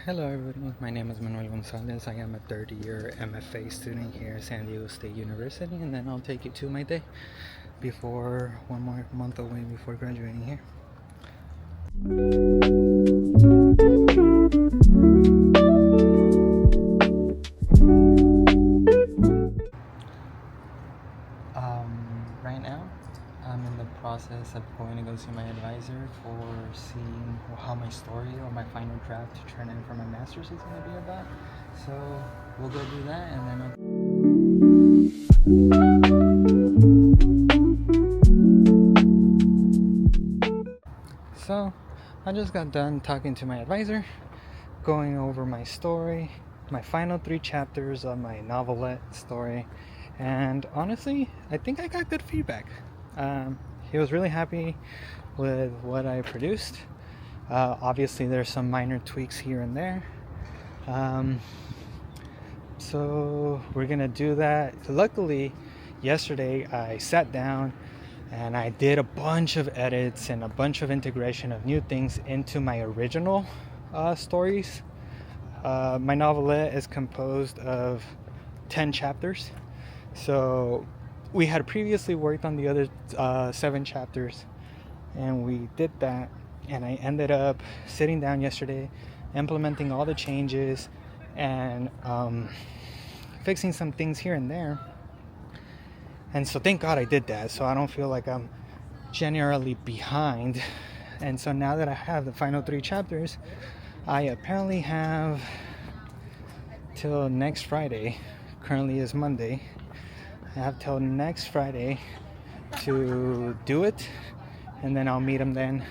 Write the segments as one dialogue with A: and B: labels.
A: Hello everybody, my name is Manuel Gonzalez. I am a third year MFA student here at San Diego State University, and then I'll take you to my day before one more month away before graduating here. Right now, I'm in the process of going to go see my advisor for seeing how my story or my final draft to turn in for my master's is going to be about. So we'll go do that, and then So I just got done talking to my advisor, going over my story, my final 3 chapters of my novelette story, and honestly, I think I got good feedback. He was really happy with what I produced. Obviously, there's some minor tweaks here and there. So we're gonna do that. Luckily, yesterday I sat down and I did a bunch of edits and a bunch of integration of new things into my original stories. My novelette is composed of 10 chapters. So we had previously worked on the other 7 chapters, and we did that, and I ended up sitting down yesterday, implementing all the changes and fixing some things here and there. And so thank God I did that, so I don't feel like I'm generally behind. And so now that I have the final 3 chapters, I apparently have till next Friday. Currently is Monday. I have till next Friday to do it, and then I'll meet him then.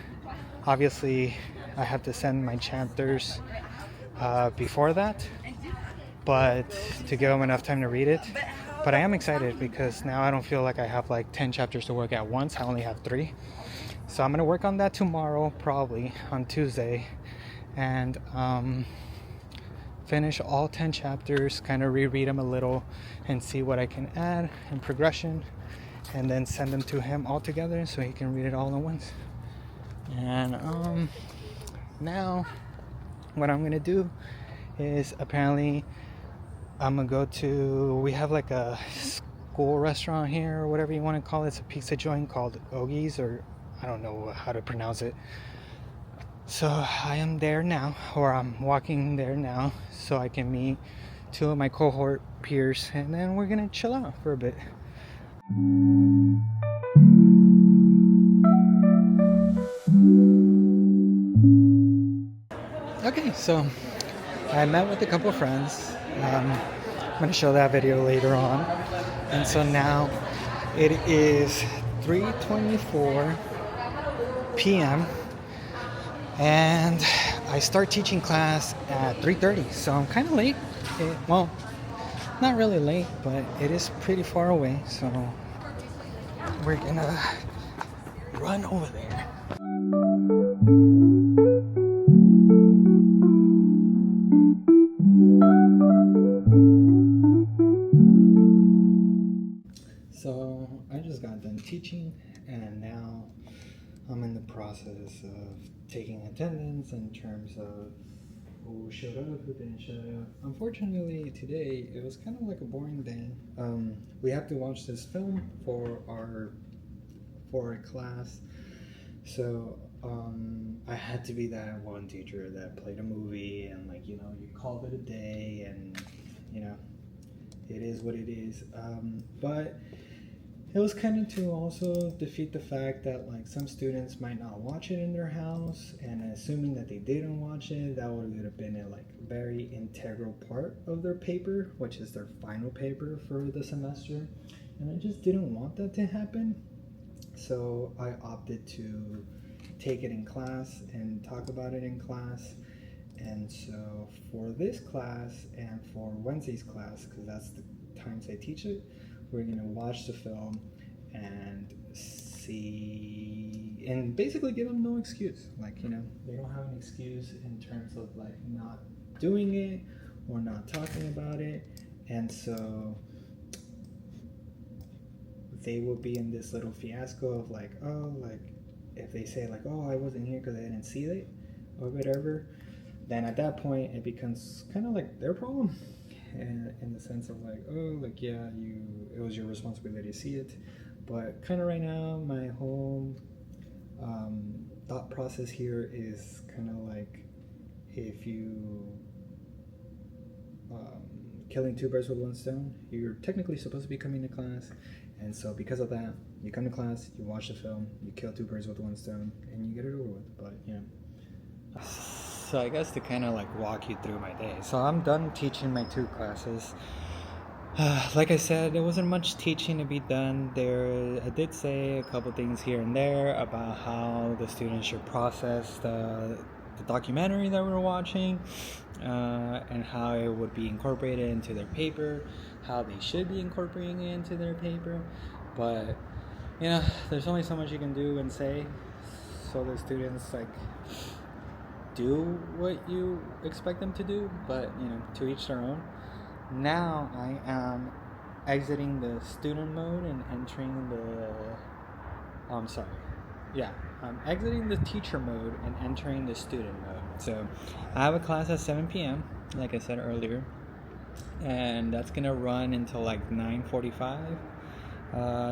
A: Obviously, I have to send my chapters before that, but to give him enough time to read it. But I am excited because now I don't feel like I have like 10 chapters to work at once. I only have 3. So I'm going to work on that tomorrow, probably on Tuesday, and finish all 10 chapters, kind of reread them a little and see what I can add in progression, and then send them to him all together so he can read it all at once. And now what I'm gonna do is apparently I'm gonna go to, we have like a school restaurant here or whatever you want to call it. It's a pizza joint called Ogie's, or I don't know how to pronounce it. So I am there now, or I'm walking there now, so I can meet 2 of my cohort peers, and then we're gonna chill out for a bit. Okay, so I met with a couple of friends. I'm gonna show that video later on. And so now it is 3:24 p.m. and I start teaching class at 3:30, so I'm kind of late. Well, not really late, but it is pretty far away, so we're gonna run over there. So I just got done teaching, and now I'm in the process of taking attendance in terms of who showed up, who didn't show up. Unfortunately, today it was kind of like a boring day. We have to watch this film for our class, so I had to be that one teacher that played a movie and you called it a day, and it is what it is. But it was kind of to also defeat the fact that some students might not watch it in their house, and assuming that they didn't watch it, that would have been a very integral part of their paper, which is their final paper for the semester. And I just didn't want that to happen, so I opted to take it in class and talk about it in class. And so for this class and for Wednesday's class, because that's the times I teach it, we're going to watch the film and see, and basically give them no excuse. They don't have an excuse in terms of not doing it or not talking about it. And so they will be in this little fiasco of if they say oh, I wasn't here because I didn't see it or whatever, then at that point it becomes kind of like their problem, and in the sense of like, oh, like, yeah, it was your responsibility to see it. But kind of right now, my whole thought process here is kind of like, if you um, killing two birds with one stone, you're technically supposed to be coming to class, and so because of that, you come to class, you watch the film, you kill two birds with one stone, and you get it over with. But so I guess to kind of like walk you through my day. So I'm done teaching my two classes. Like I said, there wasn't much teaching to be done there. I did say a couple things here and there about how the students should process the documentary that we're watching, and how it would be incorporated into their paper, how they should be incorporating it into their paper. But there's only so much you can do and say, so the students like do what you expect them to do. But to each their own. Now I am exiting the student mode and entering I'm exiting the teacher mode and entering the student mode. So I have a class at 7 p.m., like I said earlier, and that's gonna run until like 9:45.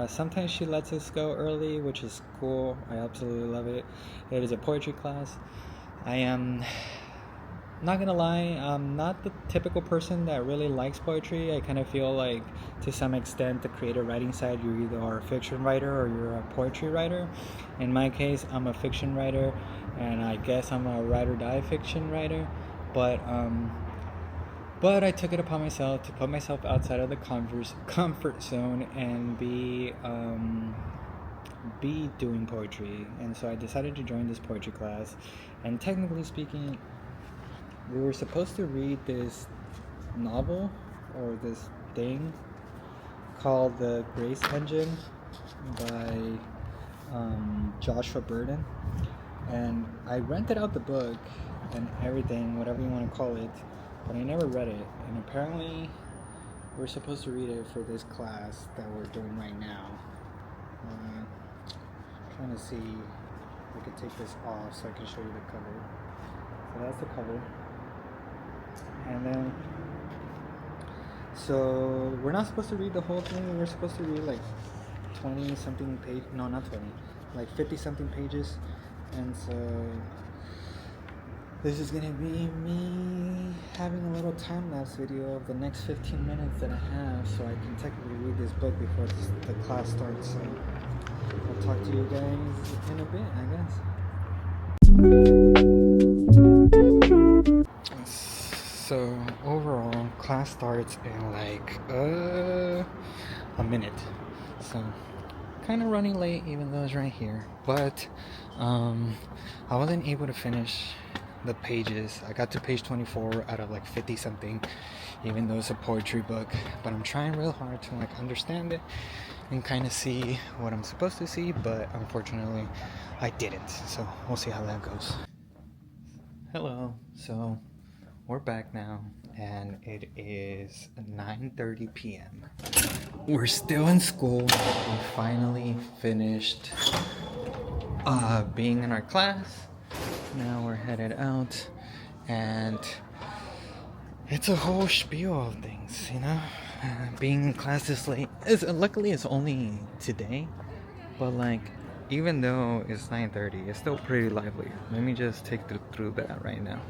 A: Sometimes she lets us go early, which is cool. I absolutely love it. It is a poetry class. I am not gonna lie, I'm not the typical person that really likes poetry. I kind of feel like, to some extent, the creative writing side, you either are a fiction writer or you're a poetry writer. In my case, I'm a fiction writer, and I guess I'm a ride or die fiction writer. But I took it upon myself to put myself outside of the comfort zone and be doing poetry. And so I decided to join this poetry class. And technically speaking, we were supposed to read this novel or this thing called The Grace Engine by Joshua Burden, and I rented out the book and everything, whatever you want to call it, but I never read it. And apparently we're supposed to read it for this class that we're doing right now. Trying to see if I could take this off so I can show you the cover. So that's the cover. And then, so we're not supposed to read the whole thing. We're supposed to read like 20 something page. No, not 20, like 50 something pages. And so this is gonna be me having a little time lapse video of the next 15 minutes that I have, so I can technically read this book before the class starts. So I'll talk to you guys in a bit, I guess. So overall, class starts in like a minute. So kind of running late, even though it's right here. But I wasn't able to finish the pages. I got to page 24 out of like 50 something, even though it's a poetry book. But I'm trying real hard to like understand it and kind of see what I'm supposed to see. But unfortunately, I didn't. So we'll see how that goes. Hello. So we're back now, and it is 9:30 p.m. We're still in school. We finally finished being in our class. Now we're headed out, and it's a whole spiel of things, being in class this late. Luckily it's only today, but like, even though it's 9:30, it's still pretty lively. Let me just take you through that right now.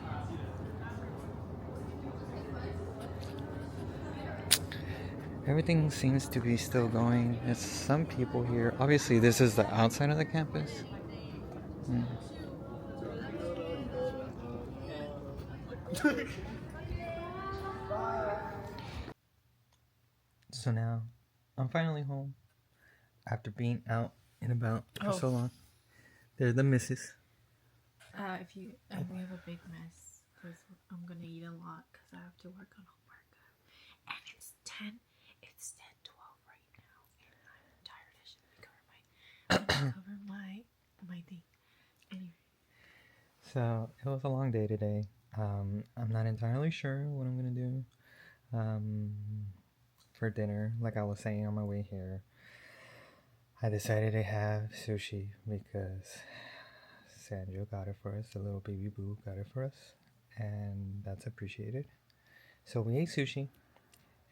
A: Everything seems to be still going. There's some people here. Obviously, this is the outside of the campus. So now, I'm finally home after being out and about for so long. There's the missus.
B: We have a big mess because I'm gonna eat a lot because I have to work on homework, and it's 10:12 right now, and I'm tired. I should cover my thing. Anyway.
A: So it was a long day today. I'm not entirely sure what I'm gonna do for dinner. Like I was saying on my way here, I decided to have sushi because Sandra got it for us. The little baby boo got it for us. and that's appreciated. So we ate sushi,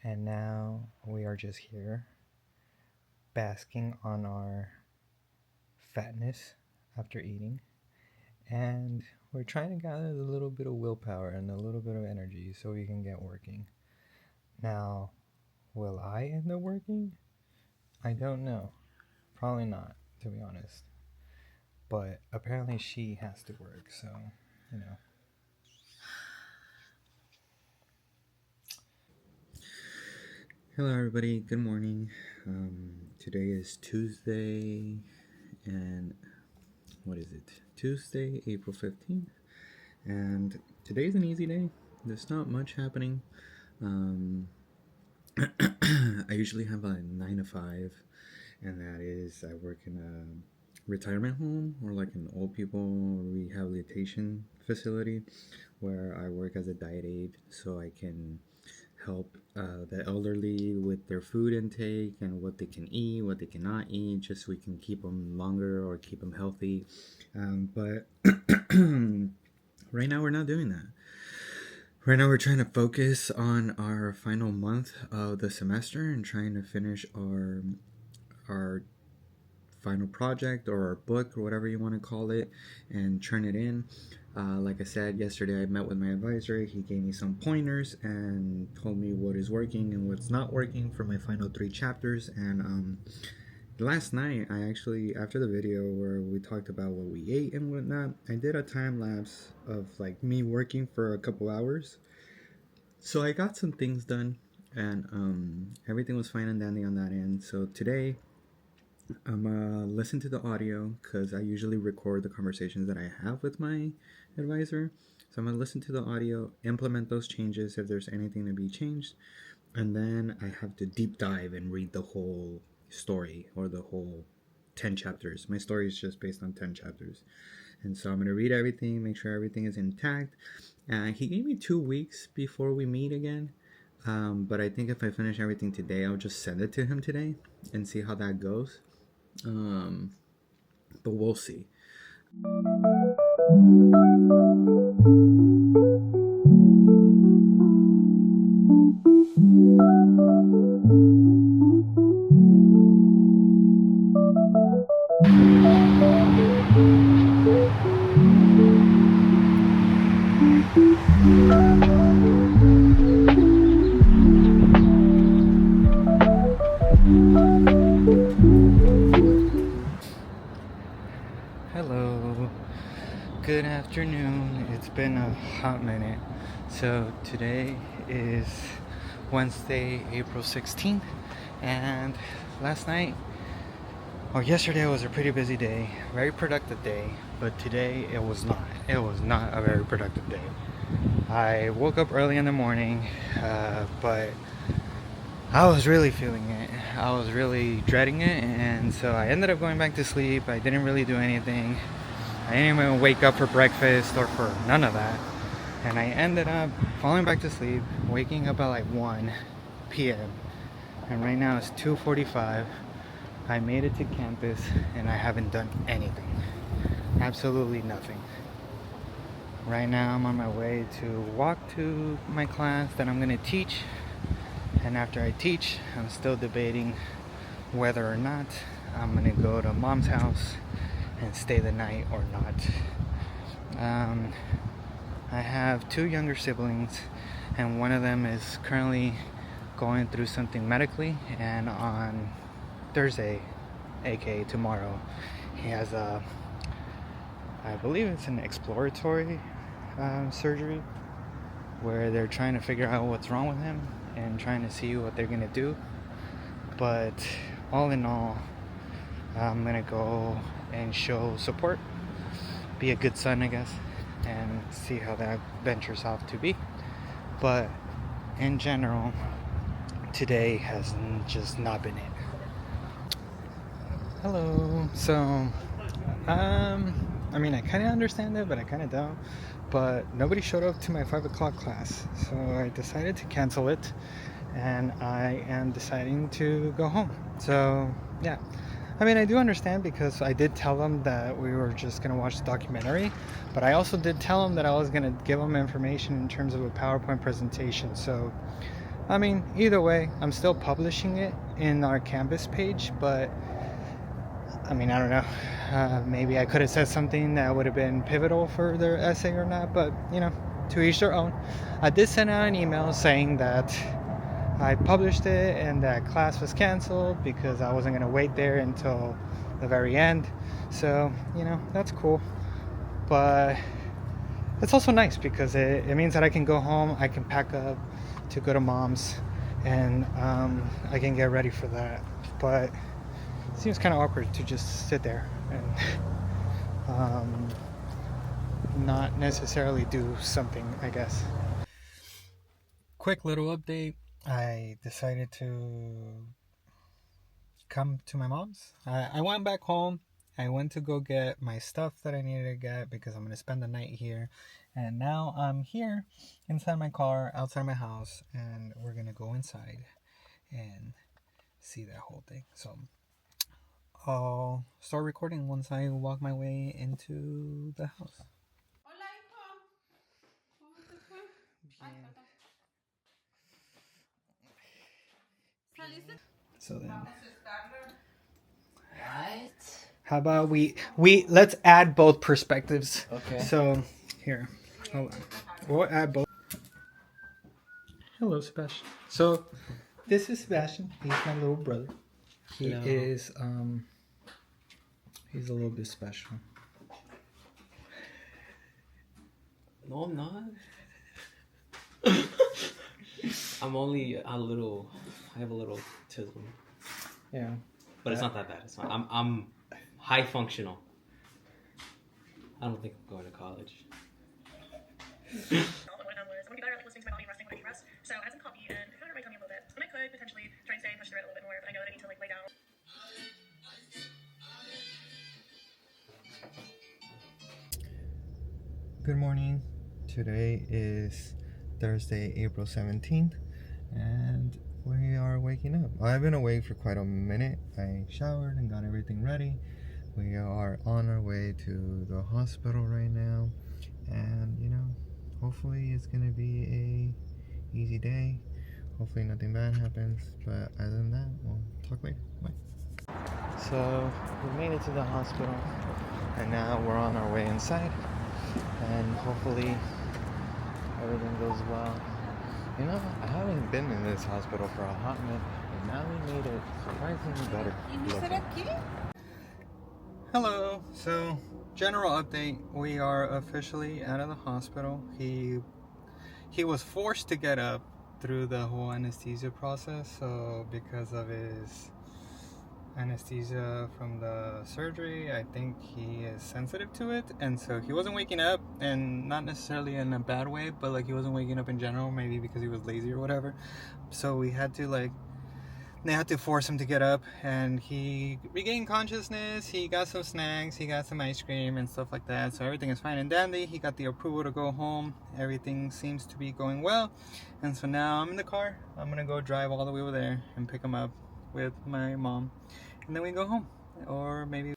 A: and now we are just here basking on our fatness after eating, and we're trying to gather a little bit of willpower and a little bit of energy so we can get working. Now, will I end up working? I don't know. Probably not, to be honest. But apparently she has to work, so, you know. Hello, everybody. Good morning. Today is Tuesday, and what is it? Tuesday, April 15th. And today's an easy day. There's not much happening. I usually have a 9 to 5, and that is I work in a retirement home or like an old people rehabilitation facility where I work as a diet aide so I can help the elderly with their food intake and what they can eat, what they cannot eat, just so we can keep them longer or keep them healthy. But right now we're not doing that. Right now we're trying to focus on our final month of the semester and trying to finish our final project or our book or whatever you want to call it and turn it in. Like I said, yesterday I met with my advisor. He gave me some pointers and told me what is working and what's not working for my final 3 chapters. And last night, I actually, after the video where we talked about what we ate and whatnot, I did a time lapse of like me working for a couple hours. So I got some things done, and everything was fine and dandy on that end. So today, I'm gonna listen to the audio because I usually record the conversations that I have with my advisor. So I'm gonna listen to the audio, implement those changes if there's anything to be changed, and then I have to deep dive and read the whole story or the whole 10 chapters. My story is just based on 10 chapters. And so I'm going to read everything, make sure everything is intact. He gave me 2 weeks before we meet again. But I think if I finish everything today, I'll just send it to him today and see how that goes. But we'll see. Hello, good afternoon. It's been a hot minute. So today is Wednesday, April 16th, and yesterday was a pretty busy day, very productive day, but today it was not. It was not a very productive day. I woke up early in the morning, but I was really feeling it. I was really dreading it, and so I ended up going back to sleep. I didn't really do anything. I didn't even wake up for breakfast or for none of that. And I ended up falling back to sleep, waking up at like 1 p.m. And right now it's 2:45. I made it to campus and I haven't done anything. Absolutely nothing. Right now I'm on my way to walk to my class that I'm going to teach. And after I teach, I'm still debating whether or not I'm going to go to mom's house and stay the night or not. I have 2 younger siblings, and one of them is currently going through something medically, and on Thursday, aka tomorrow, he has I believe it's an exploratory surgery where they're trying to figure out what's wrong with him and trying to see what they're gonna do. But all in all, I'm gonna go and show support, be a good son, I guess, and see how that ventures off to be. But in general, today has just not been it. Hello. So, I mean, I kind of understand it, but I kind of don't. But nobody showed up to my 5 o'clock class, so I decided to cancel it, and I am deciding to go home. So, yeah, I mean, I do understand because I did tell them that we were just going to watch the documentary, but I also did tell them that I was going to give them information in terms of a PowerPoint presentation. So, I mean, either way, I'm still publishing it in our Canvas page, but I mean, I don't know. Maybe I could have said something that would have been pivotal for their essay or not, but to each their own. I did send out an email saying that I published it and that class was canceled because I wasn't going to wait there until the very end. So, that's cool. But it's also nice because it means that I can go home, I can pack up to go to mom's, and I can get ready for that. But it seems kind of awkward to just sit there and not necessarily do something, I guess. Quick little update. I decided to come to my mom's. I went back home. I went to go get my stuff that I needed to get because I'm going to spend the night here. And now I'm here inside my car, outside my house, and we're going to go inside and see that whole thing. So I'll start recording once I walk my way into the house.
B: Hola, hijo. ¿Cómo te fue? Ay, perdón. ¿Saliste?
A: So then,
C: What?
A: how about we let's add both perspectives.
C: Okay.
A: So here, hold on. We'll add both. Hello, Sebastian. So this is Sebastian. He's my little brother. He
C: Hello.
A: is he's a little bit special.
C: No, I'm not. I'm only a little. I have a little tism,
A: Yeah.
C: but it's not that bad. It's not. I'm high functional. I don't think I'm going to college.
D: What I was, I want to be better at listening to my body and resting when I need rest. So I had some coffee and it kind of hurt my tummy a little bit. And I could potentially try and stay and push through it a little bit more, but I know that I need to lay down.
A: Good morning. Today is Thursday, April 17th, and we are waking up. I've been awake for quite a minute. I showered and got everything ready. We are on our way to the hospital right now, and hopefully it's gonna be a easy day. Hopefully nothing bad happens, but other than that, we'll talk later. Bye. So we made it to the hospital, and now we're on our way inside, and hopefully everything goes well. I haven't been in this hospital for a hot minute, and now we made it surprisingly better looking. Hello. So, general update: we are officially out of the hospital. He was forced to get up through the whole anesthesia process. So, because of his anesthesia from the surgery, I think he is sensitive to it, and so he wasn't waking up, and not necessarily in a bad way, but like he wasn't waking up in general, maybe because he was lazy or whatever. So we had to they had to force him to get up, and he regained consciousness. He got some snacks, he got some ice cream and stuff like that, so everything is fine and dandy. He got the approval to go home. Everything seems to be going well, and so now I'm in the car. I'm gonna go drive all the way over there and pick him up with my mom, and then we go home, or maybe.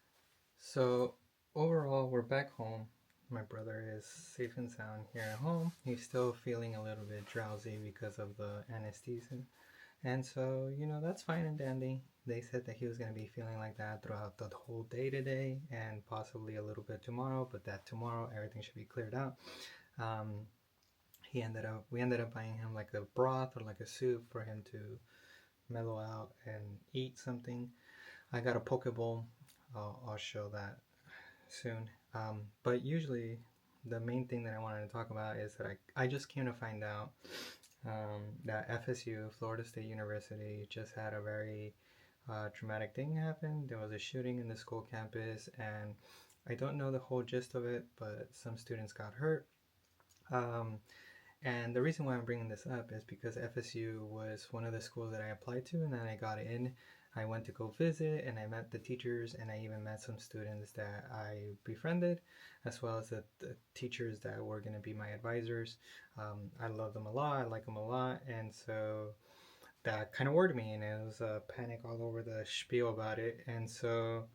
A: So overall, we're back home. My brother is safe and sound here at home. He's still feeling a little bit drowsy because of the anesthesia, and so that's fine and dandy. They said that he was going to be feeling like that throughout the whole day today, and possibly a little bit tomorrow, but that tomorrow everything should be cleared out. We ended up buying him like a broth or like a soup for him to mellow out and eat something. I got a poke bowl. I'll show that soon. But usually the main thing that I wanted to talk about is that I just came to find out that FSU, Florida State University, just had a very traumatic thing happen. There was a shooting in the school campus, and I don't know the whole gist of it, but some students got hurt. And the reason why I'm bringing this up is because FSU was one of the schools that I applied to, and then I got in. I went to go visit, and I met the teachers, and I even met some students that I befriended, as well as the teachers that were going to be my advisors. I love them a lot. I like them a lot, and so that kind of worried me, and it was a panic all over the spiel about it. And so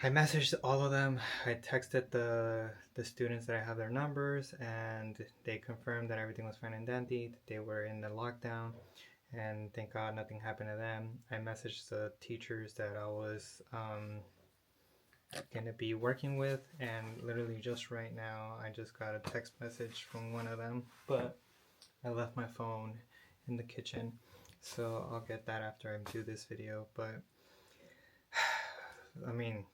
A: I messaged all of them. I texted the students that I have their numbers, and they confirmed that everything was fine and dandy, that they were in the lockdown, and thank God nothing happened to them. I messaged the teachers that I was going to be working with, and literally just right now I just got a text message from one of them, but I left my phone in the kitchen, so I'll get that after I do this video. But I mean,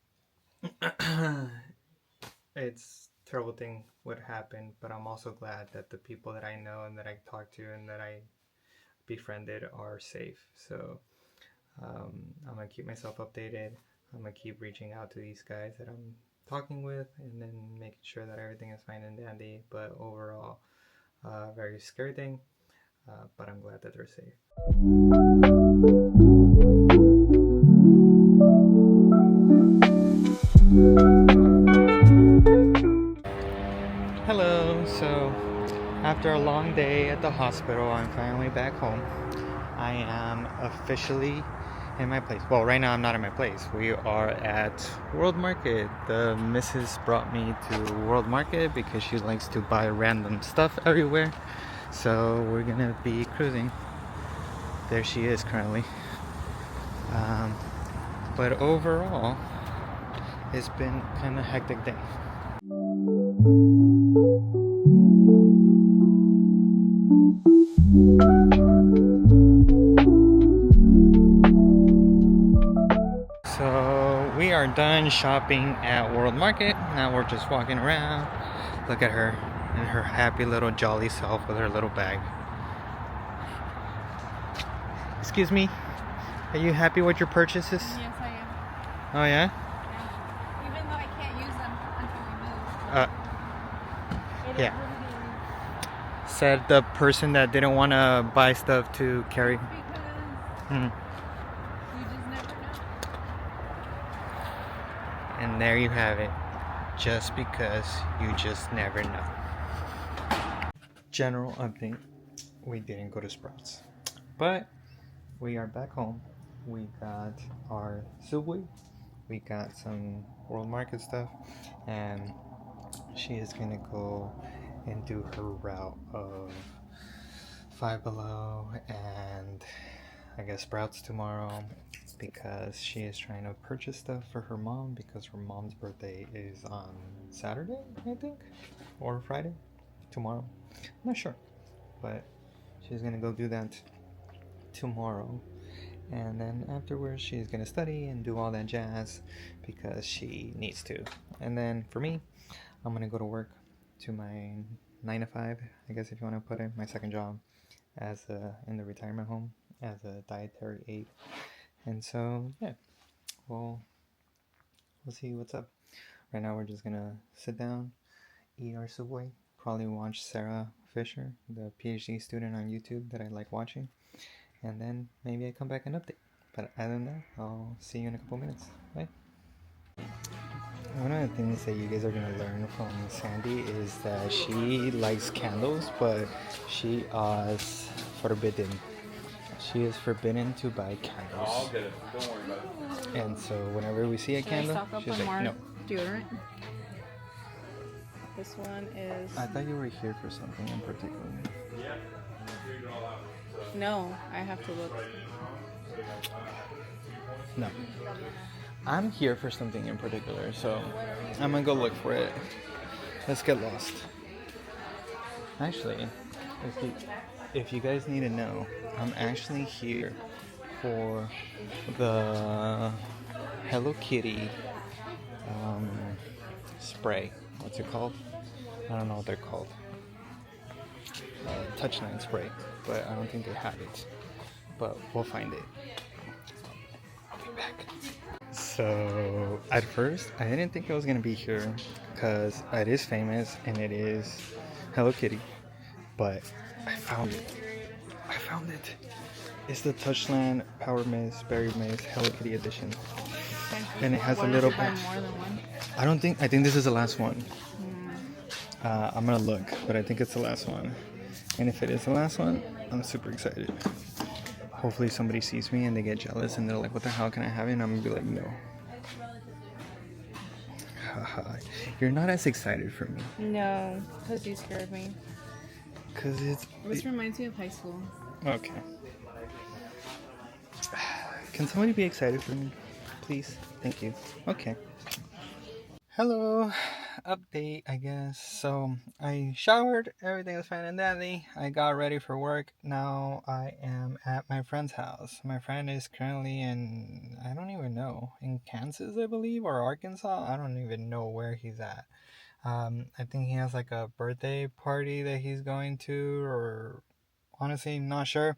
A: it's a terrible thing what happened, but I'm also glad that the people that I know and that I talked to and that I befriended are safe. So I'm gonna keep myself updated. I'm gonna keep reaching out to these guys that I'm talking with, and then making sure that everything is fine and dandy. But overall, very scary thing, but I'm glad that they're safe. Hello. So after a long day at the hospital, I'm finally back home. I am officially in my place. Well, right now I'm not in my place. We are at World Market. The missus brought me to World Market because she likes to buy random stuff everywhere. So we're gonna be cruising. There she is currently. But overall, it's been kind of hectic day. So we are done shopping at World Market. Now we're just walking around. Look at her and her happy little jolly self with her little bag. Excuse me, are you happy with your purchases?
B: Yes, I am.
A: Oh yeah?
B: Yeah. Even though I can't use them until we move.
A: Yeah. Said the person that didn't want to buy stuff to carry.
B: Because you just never know.
A: And there you have it. Just because you just never know. General update. We didn't go to Sprouts. But we are back home. We got our Subway. We got some World Market stuff. And she is going to go and do her route of Five Below and I guess Sprouts tomorrow, because she is trying to purchase stuff for her mom, because her mom's birthday is on Saturday, I think, or Friday, tomorrow. I'm not sure, but she's gonna go do that tomorrow, and then afterwards she's gonna study and do all that jazz because she needs to. And then for me, I'm gonna go to work to my 9 to 5, I guess, if you want to put it, my second job as in the retirement home as a dietary aide. And so yeah, we'll see what's up. Right now we're just gonna sit down, eat our Subway, probably watch Sarah Fisher, the PhD student on YouTube that I like watching, and then maybe I come back and update. But other than that, I'll see you in a couple minutes. Bye. One of the things that you guys are gonna learn from Sandy is that she likes candles, but she is forbidden. She is forbidden to buy candles.
E: I'll get it. Don't worry about it.
A: And so whenever we see a candle, she's like, no.
B: Deodorant. This one is.
A: I thought you were here for something in particular.
B: No, I have to look.
A: No. I'm here for something in particular, so I'm gonna go look for it. Let's get lost. Actually, if you guys need to know, I'm actually here for the Hello Kitty spray. What's it called? I don't know what they're called. Touchline spray, but I don't think they have it. But we'll find it. I'll be back. So at first, I didn't think I was gonna be here because it is famous and it is Hello Kitty, but I found it. It's the Touchland Power Mist Berry Mist Hello Kitty edition, and it has a little bit. I think this is the last one. I'm gonna look, but I think it's the last one. And if it is the last one, I'm super excited. hopefully somebody sees me and they get jealous and they're like, what the hell, can I have it? And I'm gonna be like, no. Haha. You're not as excited for me.
B: No, because you scared me.
A: Because
B: This reminds me of high school.
A: Okay. Can somebody be excited for me, please? Thank you. Okay. Hello. Update, I guess. So, I showered. Everything was fine and dandy. I got ready for work. Now I am at my friend's house. My friend is currently in, I don't even know, in Kansas, I believe, or Arkansas. I don't even know where he's at. I think he has like a birthday party that he's going to, or honestly, not sure.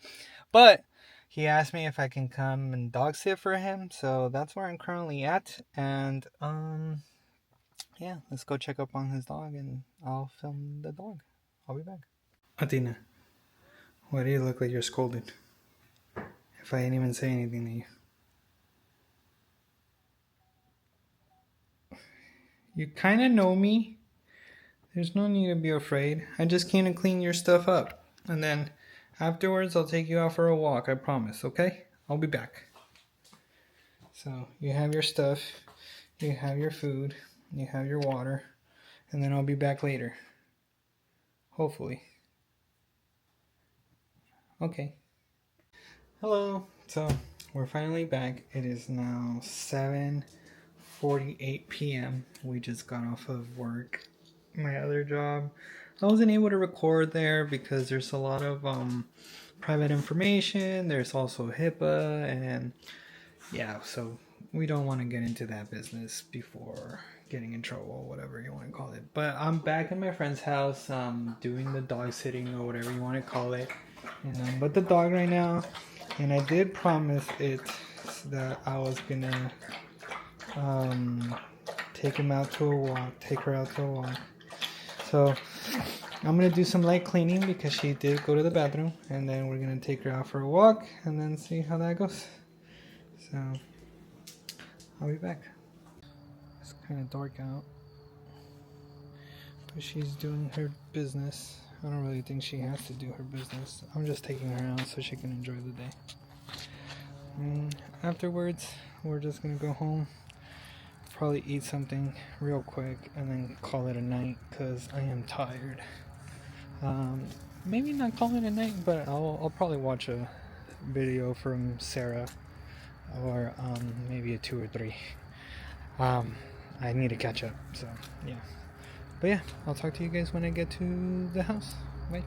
A: But he asked me if I can come and dog sit for him, so that's where I'm currently at. And yeah, let's go check up on his dog, and I'll film the dog. I'll be back. Athena, why do you look like you're scolded? If I didn't even say anything to you. You kind of know me. There's no need to be afraid. I just came to clean your stuff up. And then afterwards, I'll take you out for a walk, I promise, okay? I'll be back. So, you have your stuff, you have your food, you have your water, and then I'll be back later. Hopefully. Okay. Hello. So, we're finally back. It is now 7:48 p.m. We just got off of work. My other job, I wasn't able to record there because there's a lot of private information. There's also HIPAA, and yeah, so we don't want to get into that business before getting in trouble, whatever you want to call it. But I'm back in my friend's house, doing the dog sitting or whatever you want to call it. And I'm with the dog right now, and I did promise it that I was gonna take her out to a walk. So I'm gonna do some light cleaning because she did go to the bathroom, and then we're gonna take her out for a walk and then see how that goes. So I'll be back. It's kind of dark out, but she's doing her business. I don't really think she has to do her business. I'm just taking her out so she can enjoy the day. Afterwards, we're just gonna go home, probably eat something real quick, and then call it a night because I am tired. Maybe not call it a night, but I'll probably watch a video from Sarah, or maybe a 2 or 3. I need to catch up, so yeah. But yeah, I'll talk to you guys when I get to the house. Bye.